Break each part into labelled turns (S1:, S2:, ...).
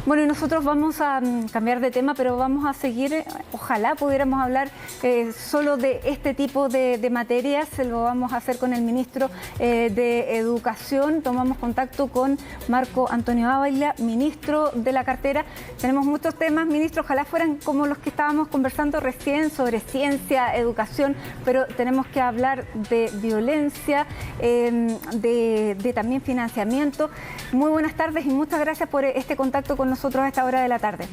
S1: Bueno, y nosotros vamos a cambiar de tema, pero vamos a seguir, ojalá pudiéramos hablar solo de este tipo de materias, lo vamos a hacer con el ministro de Educación. Tomamos contacto con Marco Antonio Ávila, ministro de la cartera. Tenemos muchos temas, ministro, ojalá fueran como los que estábamos conversando recién sobre ciencia, educación, pero tenemos que hablar de violencia, de también financiamiento. Muy buenas tardes y muchas gracias por este contacto con nosotros a esta hora de la tarde.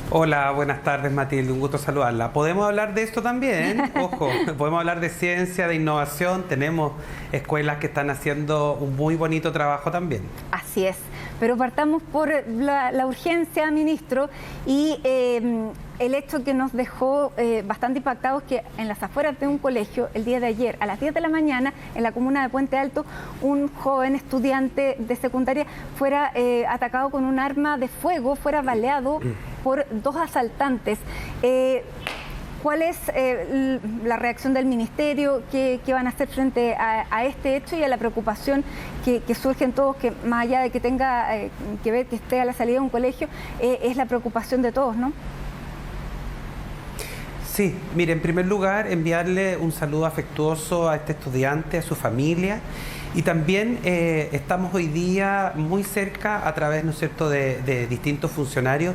S2: Hola, buenas tardes Matilde, un gusto saludarla. ¿Podemos hablar de esto también? Ojo, podemos hablar de ciencia, de innovación, tenemos escuelas que están haciendo un muy bonito trabajo también.
S1: Así es, pero partamos por la urgencia, ministro, y el hecho que nos dejó bastante impactados que en las afueras de un colegio, el día de ayer, a las 10 de la mañana, en la comuna de Puente Alto, un joven estudiante de secundaria fuera atacado con un arma de fuego, fuera baleado por dos asaltantes. ¿Cuál es la reacción del ministerio? ¿Qué van a hacer frente a este hecho y a la preocupación que surge en todos, que más allá de que tenga que ver que esté a la salida de un colegio, es la preocupación de todos, ¿no?
S2: Sí, mire, en primer lugar, enviarle un saludo afectuoso a este estudiante, a su familia, y también estamos hoy día muy cerca, a través, ¿no es cierto?, de distintos funcionarios,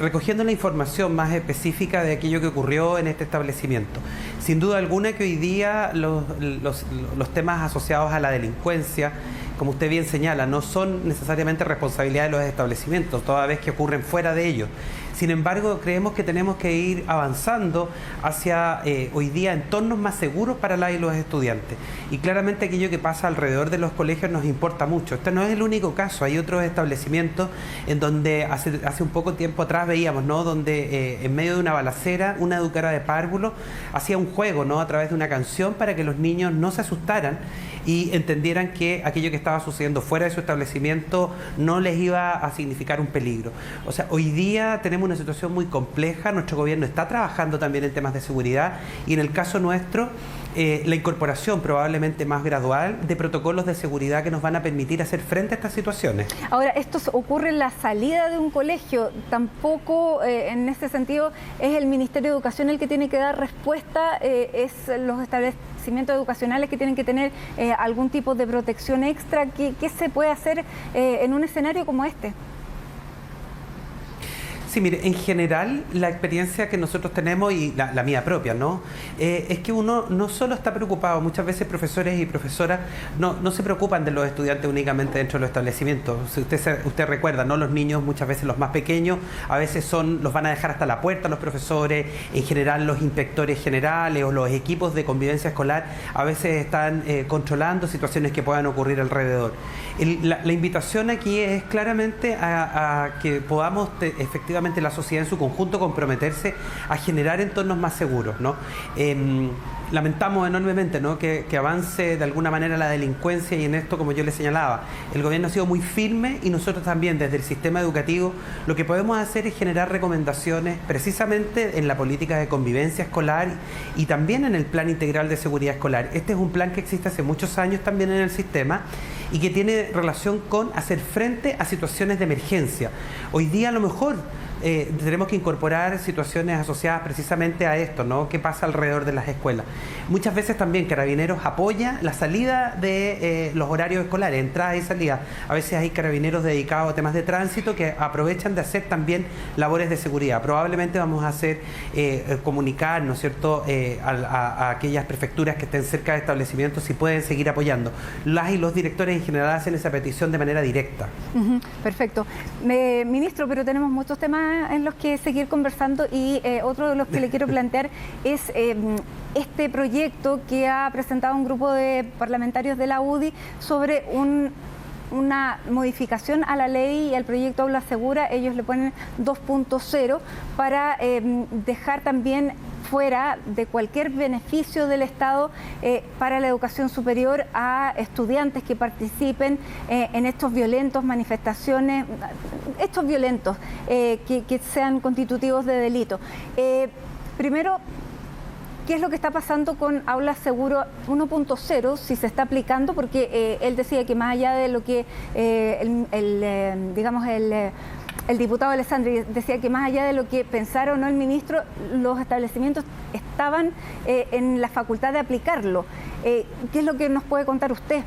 S2: recogiendo la información más específica de aquello que ocurrió en este establecimiento. Sin duda alguna que hoy día los temas asociados a la delincuencia, como usted bien señala, no son necesariamente responsabilidad de los establecimientos, toda vez que ocurren fuera de ellos. Sin embargo, creemos que tenemos que ir avanzando hacia hoy día entornos más seguros para las y los estudiantes. Y claramente aquello que pasa alrededor de los colegios nos importa mucho. Este no es el único caso, hay otros establecimientos en donde hace un poco tiempo atrás veíamos, ¿no?, donde en medio de una balacera, una educadora de párvulo hacía un juego, ¿no?, a través de una canción para que los niños no se asustaran y entendieran que aquello que estaba sucediendo fuera de su establecimiento no les iba a significar un peligro. O sea, hoy día tenemos una situación muy compleja, nuestro gobierno está trabajando también en temas de seguridad y en el caso nuestro, la incorporación probablemente más gradual de protocolos de seguridad que nos van a permitir hacer frente a estas situaciones. Ahora,
S1: esto ocurre en la salida de un colegio, tampoco en ese sentido es el Ministerio de Educación el que tiene que dar respuesta, es los establecimientos educacionales que tienen que tener algún tipo de protección extra. ¿Qué se puede hacer en un escenario como este?
S2: Sí, mire, en general la experiencia que nosotros tenemos y la mía propia, ¿no? Es que uno no solo está preocupado, muchas veces profesores y profesoras no se preocupan de los estudiantes únicamente dentro de los establecimientos. Si usted recuerda, ¿no?, los niños, muchas veces los más pequeños, a veces los van a dejar hasta la puerta los profesores, en general los inspectores generales o los equipos de convivencia escolar a veces están controlando situaciones que puedan ocurrir alrededor. La invitación aquí es claramente a que podamos efectivamente la sociedad en su conjunto comprometerse a generar entornos más seguros, ¿no? Lamentamos enormemente, ¿no?, que avance de alguna manera la delincuencia y en esto, como yo le señalaba, el gobierno ha sido muy firme y nosotros también desde el sistema educativo lo que podemos hacer es generar recomendaciones precisamente en la política de convivencia escolar y también en el plan integral de seguridad escolar. Este es un plan que existe hace muchos años también en el sistema y que tiene relación con hacer frente a situaciones de emergencia. Hoy día a lo mejor tenemos que incorporar situaciones asociadas precisamente a esto, ¿no?, qué pasa alrededor de las escuelas. Muchas veces también Carabineros apoya la salida de los horarios escolares, entrada y salida. A veces hay carabineros dedicados a temas de tránsito que aprovechan de hacer también labores de seguridad. Probablemente vamos a hacer comunicar, ¿no es cierto?, a aquellas prefecturas que estén cerca de establecimientos si pueden seguir apoyando. Las y los directores en general hacen esa petición de manera directa.
S1: Perfecto. Ministro, pero tenemos muchos temas en los que seguir conversando y otro de los que le quiero plantear es este proyecto que ha presentado un grupo de parlamentarios de la UDI sobre una modificación a la ley y al proyecto Aula Segura. Ellos le ponen 2.0 para dejar también fuera de cualquier beneficio del Estado para la educación superior a estudiantes que participen en estos violentos manifestaciones, estos violentos que sean constitutivos de delito. Primero, qué es lo que está pasando con Aula Seguro 1.0, si se está aplicando, porque él decía que más allá de lo que el diputado Alessandri decía que más allá de lo que pensara o no el ministro, los establecimientos estaban en la facultad de aplicarlo. ¿Qué es lo que nos puede contar usted?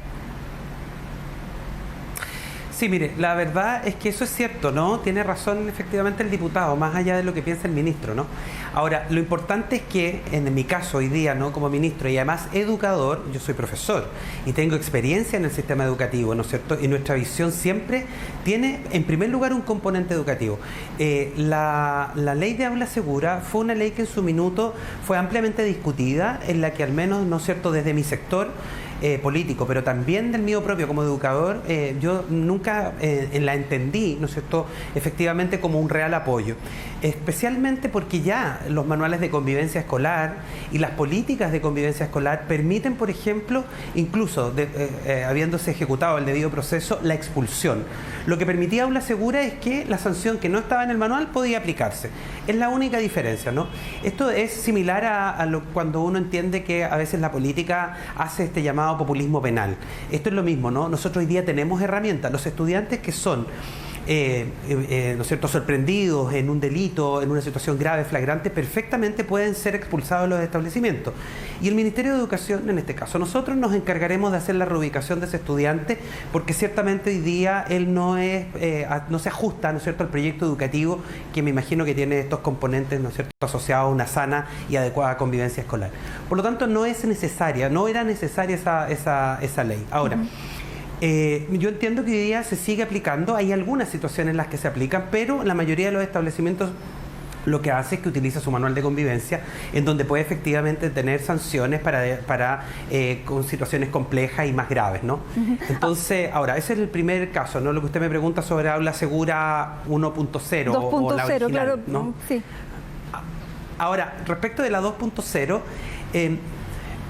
S2: Sí, mire, la verdad es que eso es cierto, ¿no? Tiene razón efectivamente el diputado, más allá de lo que piensa el ministro, ¿no? Ahora, lo importante es que, en mi caso hoy día, ¿no? Como ministro y además educador, yo soy profesor y tengo experiencia en el sistema educativo, ¿no es cierto? Y nuestra visión siempre tiene, en primer lugar, un componente educativo. La ley de aula segura fue una ley que en su minuto fue ampliamente discutida, en la que al menos, ¿no es cierto?, desde mi sector político, pero también del mío propio como educador, yo nunca la entendí, ¿no es cierto?, efectivamente como un real apoyo, especialmente porque ya los manuales de convivencia escolar y las políticas de convivencia escolar permiten, por ejemplo, incluso habiéndose ejecutado el debido proceso, la expulsión. Lo que permitía Aula Segura es que la sanción que no estaba en el manual podía aplicarse. Es la única diferencia, ¿no? Esto es similar a cuando uno entiende que a veces la política hace este llamado populismo penal. Esto es lo mismo, ¿no? Nosotros hoy día tenemos herramientas. Los estudiantes que son ¿no es cierto?, sorprendidos en un delito, en una situación grave, flagrante, perfectamente pueden ser expulsados de los establecimientos. Y el Ministerio de Educación, en este caso, nosotros nos encargaremos de hacer la reubicación de ese estudiante, porque ciertamente hoy día él no se ajusta, ¿no es cierto?, al proyecto educativo que me imagino que tiene estos componentes, ¿no es cierto?, asociados a una sana y adecuada convivencia escolar. Por lo tanto, no era necesaria esa ley. Ahora, yo entiendo que hoy día se sigue aplicando, hay algunas situaciones en las que se aplican, pero la mayoría de los establecimientos lo que hace es que utiliza su manual de convivencia, en donde puede efectivamente tener sanciones con situaciones complejas y más graves, ¿no? Entonces, ahora, ese es el primer caso, ¿no? Lo que usted me pregunta sobre Aula Segura 1.0 o la original,
S1: claro,
S2: ¿no?
S1: Sí.
S2: Ahora, respecto de la 2.0,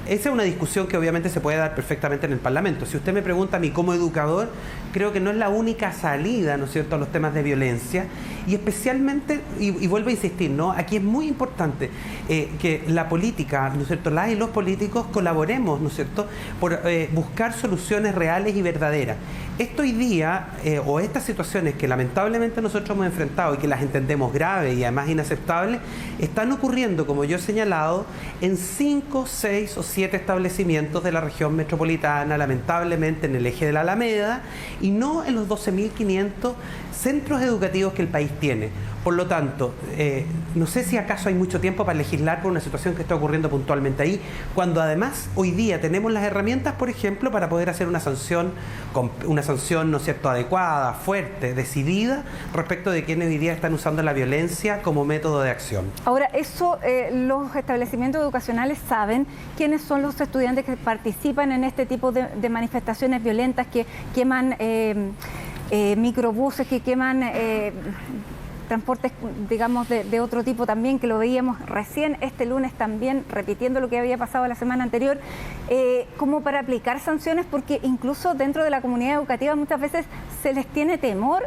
S2: esa es una discusión que obviamente se puede dar perfectamente en el Parlamento. Si usted me pregunta a mí como educador, creo que no es la única salida, ¿no es cierto?, a los temas de violencia, y especialmente, y vuelvo a insistir, ¿no?, aquí es muy importante que la política, ¿no es cierto?, las y los políticos colaboremos, ¿no es cierto?, por buscar soluciones reales y verdaderas. Esto hoy día, o estas situaciones que lamentablemente nosotros hemos enfrentado y que las entendemos graves y además inaceptables, están ocurriendo, como yo he señalado, en 5, 6 o 7 establecimientos de la región metropolitana, lamentablemente en el eje de la Alameda, y no en los 12.500 centros educativos que el país tiene. Por lo tanto, no sé si acaso hay mucho tiempo para legislar por una situación que está ocurriendo puntualmente ahí, cuando además hoy día tenemos las herramientas, por ejemplo, para poder hacer una sanción, ¿no es cierto?, adecuada, fuerte, decidida, respecto de quienes hoy día están usando la violencia como método de acción.
S1: Ahora, eso los establecimientos educacionales saben quiénes son los estudiantes que participan en este tipo de manifestaciones violentas, que queman microbuses, que queman transportes, digamos, de otro tipo también, que lo veíamos recién este lunes también, repitiendo lo que había pasado la semana anterior, como para aplicar sanciones, porque incluso dentro de la comunidad educativa muchas veces se les tiene temor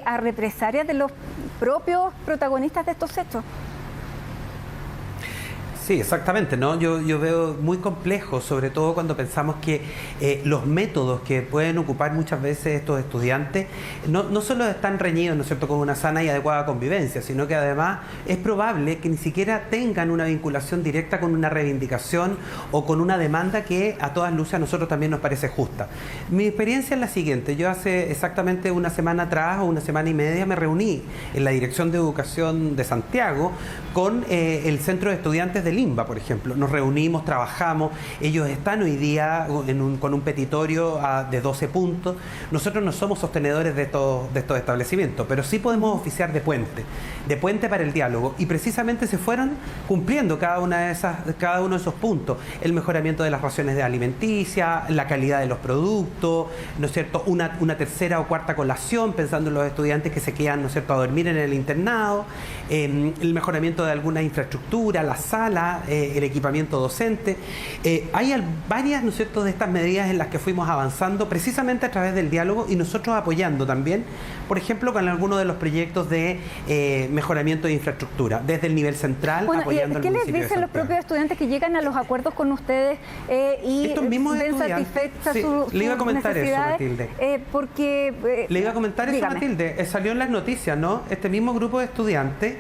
S1: a represalias de los propios protagonistas de estos hechos.
S2: Sí, exactamente, ¿no? Yo veo muy complejo, sobre todo cuando pensamos que los métodos que pueden ocupar muchas veces estos estudiantes no solo están reñidos, ¿no es cierto?, con una sana y adecuada convivencia, sino que además es probable que ni siquiera tengan una vinculación directa con una reivindicación o con una demanda que a todas luces a nosotros también nos parece justa. Mi experiencia es la siguiente: yo hace exactamente una semana atrás o una semana y media me reuní en la Dirección de Educación de Santiago con el Centro de Estudiantes de Limba, por ejemplo. Nos reunimos, trabajamos, ellos están hoy día con un petitorio de 12 puntos. Nosotros no somos sostenedores de estos establecimientos, pero sí podemos oficiar de puente para el diálogo, y precisamente se fueron cumpliendo cada uno de esos puntos: el mejoramiento de las raciones de alimenticia, la calidad de los productos, ¿no es cierto?, una tercera o cuarta colación, pensando en los estudiantes que se quedan, ¿no es cierto?, a dormir en el internado, el mejoramiento de alguna infraestructura, la sala, mochila, el equipamiento docente. Hay varias, ¿no es cierto?, de estas medidas en las que fuimos avanzando precisamente a través del diálogo y nosotros apoyando también, por ejemplo, con algunos de los proyectos de mejoramiento de infraestructura, desde el nivel central, apoyando al municipio de
S1: ¿Qué les dicen los propios estudiantes que llegan a los acuerdos con ustedes y
S2: estos mismos
S1: ven
S2: estudiantes,
S1: satisfechas
S2: sí,
S1: sus
S2: le iba a comentar eso, Matilde.
S1: Le
S2: iba a comentar eso, Matilde. Salió en las noticias, ¿no? Este mismo grupo de estudiantes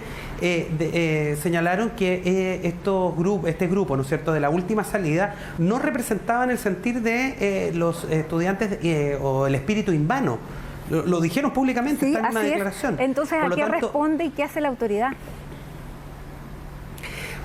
S2: señalaron que este grupo, ¿no es cierto?, de la última salida, no representaban el sentir de los estudiantes o el espíritu invano. Lo dijeron públicamente,
S1: sí,
S2: está en una declaración.
S1: Entonces, ¿a qué responde y qué hace la autoridad?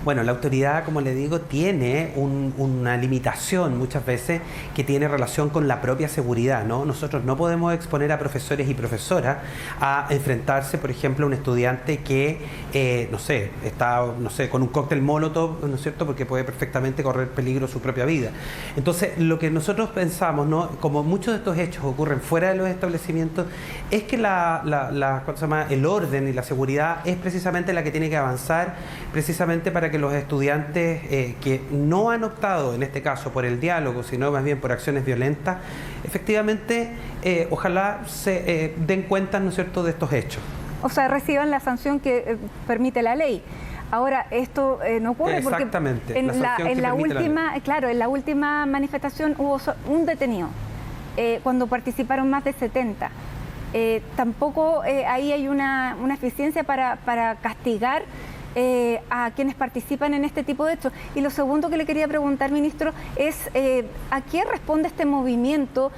S2: Bueno, la autoridad, como le digo, tiene una limitación muchas veces que tiene relación con la propia seguridad, ¿no? Nosotros no podemos exponer a profesores y profesoras a enfrentarse, por ejemplo, a un estudiante que, está con un cóctel molotov, ¿no es cierto?, porque puede perfectamente correr peligro su propia vida. Entonces, lo que nosotros pensamos, ¿no?, como muchos de estos hechos ocurren fuera de los establecimientos, es que el orden y la seguridad es precisamente la que tiene que avanzar, precisamente para que los estudiantes que no han optado, en este caso, por el diálogo, sino más bien por acciones violentas, efectivamente, ojalá se den cuenta, ¿no es cierto?, de estos hechos.
S1: O sea, reciban la sanción que permite la ley. Ahora, esto no ocurre porque en la última manifestación hubo un detenido, cuando participaron más de 70. Tampoco ahí hay una eficiencia para castigar a quienes participan en este tipo de hechos. Y lo segundo que le quería preguntar, ministro, es ¿a qué responde este movimiento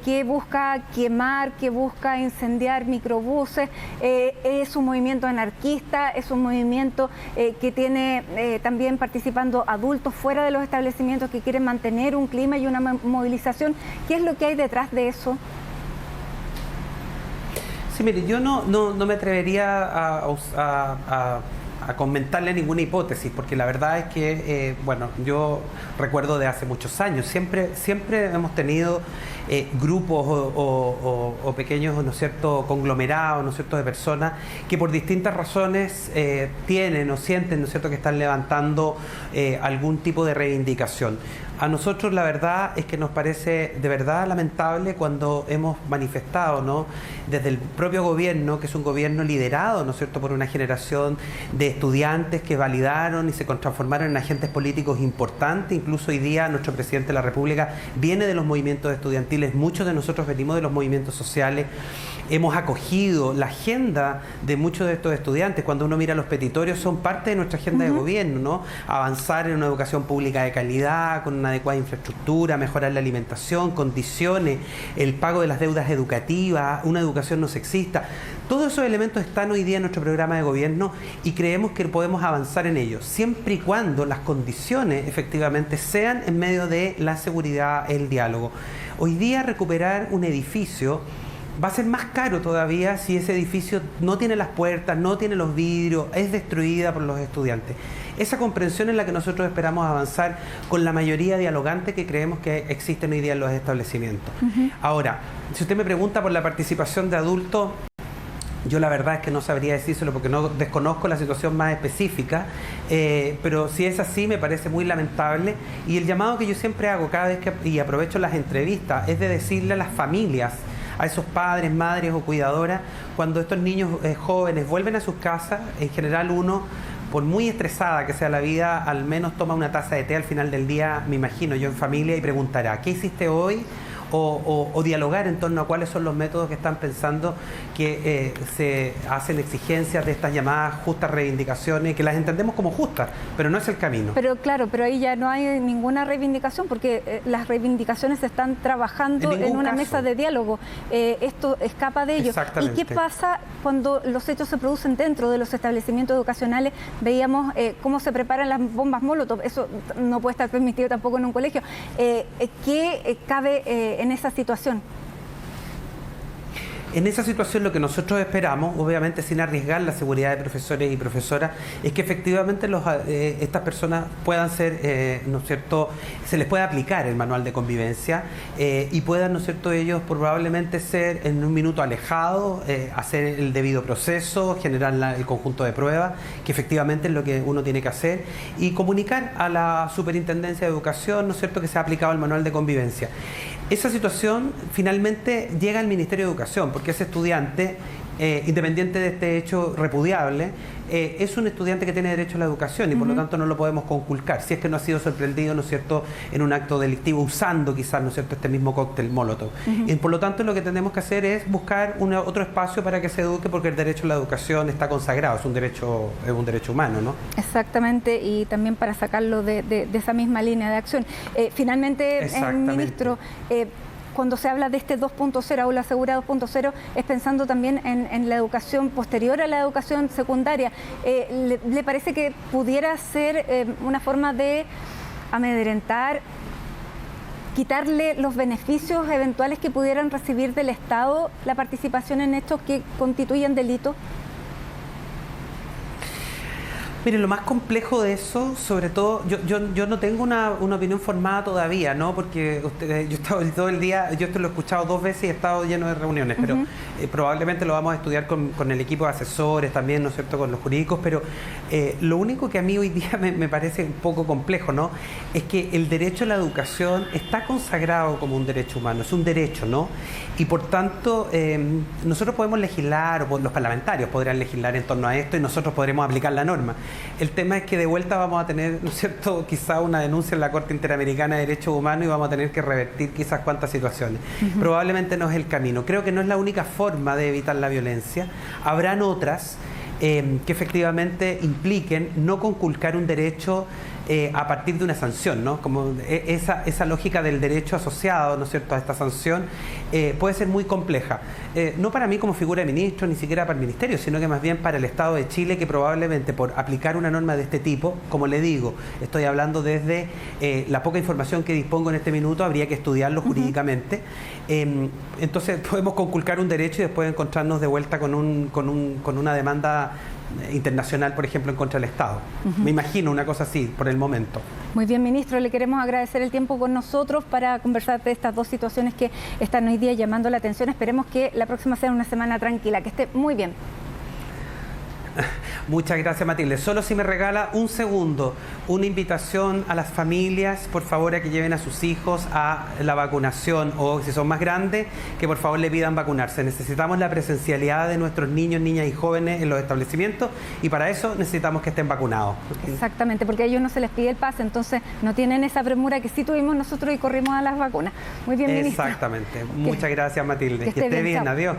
S1: que busca quemar, que busca incendiar microbuses? ¿Es un movimiento anarquista? ¿Es un movimiento que tiene también participando adultos fuera de los establecimientos que quieren mantener un clima y una movilización? ¿Qué es lo que hay detrás de eso?
S2: Sí, mire, yo no me atrevería a comentarle ninguna hipótesis, porque la verdad es que, yo recuerdo de hace muchos años, siempre hemos tenido grupos o pequeños, ¿no es cierto?, conglomerados, ¿no es cierto?, de personas que por distintas razones tienen o sienten, ¿no es cierto?, que están levantando algún tipo de reivindicación. A nosotros la verdad es que nos parece de verdad lamentable cuando hemos manifestado, ¿no?, desde el propio gobierno, que es un gobierno liderado, ¿no es cierto?, por una generación de estudiantes que validaron y se transformaron en agentes políticos importantes. Incluso hoy día nuestro presidente de la República viene de los movimientos estudiantiles, muchos de nosotros venimos de los movimientos sociales. Hemos acogido la agenda de muchos de estos estudiantes. Cuando uno mira los petitorios, son parte de nuestra agenda de gobierno, ¿no? Avanzar en una educación pública de calidad, con una adecuada infraestructura, mejorar la alimentación, condiciones, el pago de las deudas educativas, una educación no sexista. Todos esos elementos están hoy día en nuestro programa de gobierno y creemos que podemos avanzar en ellos, siempre y cuando las condiciones efectivamente sean en medio de la seguridad, el diálogo. Hoy día recuperar un edificio va a ser más caro todavía si ese edificio no tiene las puertas, no tiene los vidrios, es destruida por los estudiantes. Esa comprensión es la que nosotros esperamos avanzar con la mayoría dialogante que creemos que existen hoy día en los establecimientos. Ahora, si usted me pregunta por la participación de adultos, yo la verdad es que no sabría decírselo porque no desconozco la situación más específica, pero si es así me parece muy lamentable, y el llamado que yo siempre hago cada vez y aprovecho las entrevistas es de decirle a las familias, a esos padres, madres o cuidadoras, cuando estos niños jóvenes vuelven a sus casas, en general uno, por muy estresada que sea la vida, al menos toma una taza de té al final del día, me imagino yo, en familia, y preguntará, ¿qué hiciste hoy? O dialogar en torno a cuáles son los métodos que están pensando que se hacen exigencias de estas llamadas justas reivindicaciones, que las entendemos como justas, pero no es el camino.
S1: Pero claro, pero ahí ya no hay ninguna reivindicación, porque las reivindicaciones se están trabajando en una mesa de diálogo. Esto escapa de ello. ¿Y qué pasa cuando los hechos se producen dentro de los establecimientos educacionales? Veíamos cómo se preparan las bombas Molotov. Eso no puede estar permitido tampoco en un colegio. ¿Qué cabe en esa situación?
S2: En esa situación lo que nosotros esperamos, obviamente sin arriesgar la seguridad de profesores y profesoras, es que efectivamente estas personas puedan ser, ¿no es cierto?, se les pueda aplicar el manual de convivencia y puedan, ¿no es cierto?, ellos probablemente ser en un minuto alejados, hacer el debido proceso, generar el conjunto de pruebas, que efectivamente es lo que uno tiene que hacer, y comunicar a la Superintendencia de Educación, ¿no es cierto?, que se ha aplicado el manual de convivencia. Esa situación finalmente llega al Ministerio de Educación, porque ese estudiante, independiente de este hecho repudiable, es un estudiante que tiene derecho a la educación y por lo tanto no lo podemos conculcar, si es que no ha sido sorprendido, ¿no es cierto?, en un acto delictivo usando quizás, ¿no es cierto?, este mismo cóctel Molotov. Y por lo tanto lo que tenemos que hacer es buscar otro espacio para que se eduque, porque el derecho a la educación está consagrado, es un derecho humano, ¿no?
S1: Exactamente, y también para sacarlo de esa misma línea de acción. Finalmente, ministro, cuando se habla de este 2.0, aula segura 2.0, es pensando también en la educación posterior a la educación secundaria. ¿Le parece que pudiera ser una forma de amedrentar, quitarle los beneficios eventuales que pudieran recibir del Estado la participación en estos que constituyen delitos?
S2: Mire, lo más complejo de eso, sobre todo, yo no tengo una opinión formada todavía, ¿no? Porque yo he estado todo el día, yo esto lo he escuchado 2 veces y he estado lleno de reuniones, pero probablemente lo vamos a estudiar con el equipo de asesores también, ¿no es cierto?, con los jurídicos, pero lo único que a mí hoy día me parece un poco complejo, ¿no?, es que el derecho a la educación está consagrado como un derecho humano, es un derecho, ¿no? Y por tanto, nosotros podemos legislar, o los parlamentarios podrán legislar en torno a esto y nosotros podremos aplicar la norma. El tema es que de vuelta vamos a tener, ¿no es cierto?, quizá una denuncia en la Corte Interamericana de Derechos Humanos y vamos a tener que revertir quizás cuántas situaciones. Probablemente no es el camino. Creo que no es la única forma de evitar la violencia. Habrán otras que efectivamente impliquen no conculcar un derecho a partir de una sanción, ¿no? Como esa lógica del derecho asociado, ¿no es cierto?, a esta sanción puede ser muy compleja. No para mí como figura de ministro, ni siquiera para el Ministerio, sino que más bien para el Estado de Chile, que probablemente por aplicar una norma de este tipo, como le digo, estoy hablando desde la poca información que dispongo en este minuto, habría que estudiarlo jurídicamente. Entonces podemos conculcar un derecho y después encontrarnos de vuelta con una demanda internacional, por ejemplo, en contra del Estado. Me imagino una cosa así por el momento.
S1: Muy bien, ministro, le queremos agradecer el tiempo con nosotros para conversar de estas 2 situaciones que están hoy día llamando la atención. Esperemos que la próxima sea una semana tranquila, que esté muy bien.
S2: Muchas gracias, Matilde. Solo si me regala un segundo, una invitación a las familias, por favor, a que lleven a sus hijos a la vacunación, o si son más grandes, que por favor le pidan vacunarse. Necesitamos la presencialidad de nuestros niños, niñas y jóvenes en los establecimientos, y para eso necesitamos que estén vacunados.
S1: Exactamente, porque a ellos no se les pide el pase, entonces no tienen esa premura que sí tuvimos nosotros y corrimos a las vacunas. Muy bien, ministro.
S2: Exactamente. Muchas gracias, Matilde. Que esté bien. Adiós.